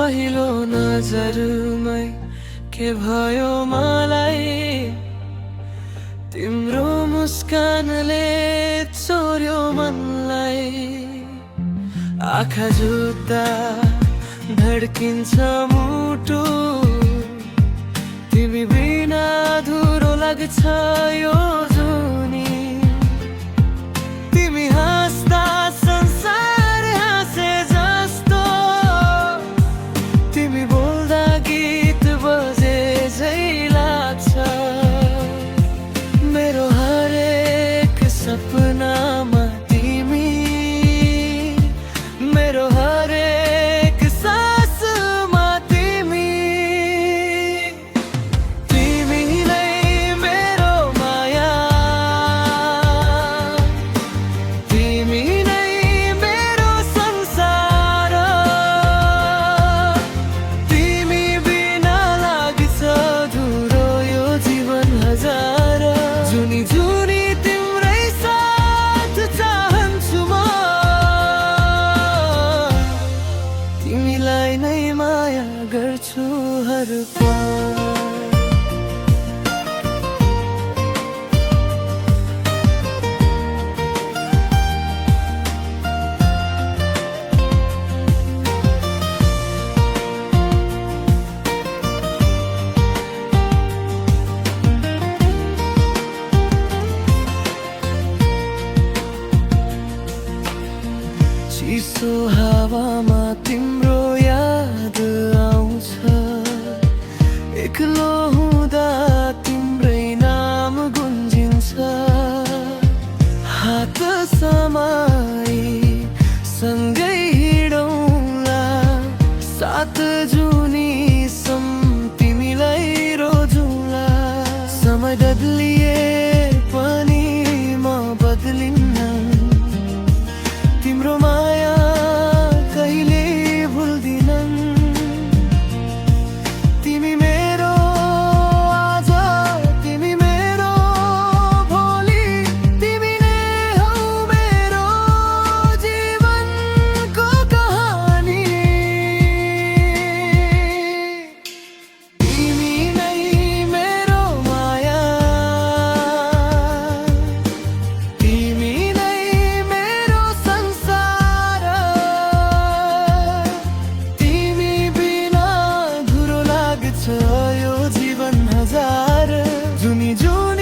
पहिलो नजरमै के भयो मलाई, तिम्रो मुस्कानले चोर्यो मनलाई। आँखा जुत्दा धड्किन्छ मुटु, तिमी बिना अधुरो लाग्छ यो जुनी। तिमी हाँस्दा संसार हाँसे जस्तो, तिमी बोल्दा गीत बजे झै लाग्छ। मेरो हरेक सपनामा तिमी, मेरो हरेक सासमा तिमी। तिमी नै मेरो माया, तिमी नै मेरो संसार। तिमी बिना लाग्छ अधुरो यो जीवन हजार। जुनी जुनी तिम्रै साथ चाहन्छु म, तिमीलाई नै माया गर्छु हर पल। चिसो हावामा तिम्रो याद आउँछ, एक्लो हुँदा तिम्रै नाम गुन्जिन्छ। हात समाई सँगै हिँडौँला, सात जुनीसम्म तिमीलाई रोजौँला। समय बदलिए पनि म बदलिन्न, तिम्रो माया कहिले भुल्दिनन्। तिमी मेरो आज, तिमी मेरो भोलि, तिमी नै हौ मेरो जीवनको कहानी। तिमी नै मेरो माया, तिमी नै मेरो संसार। तिमी बिना अधुरो लाग्छ यो जीवन हजार। जुनी जुनी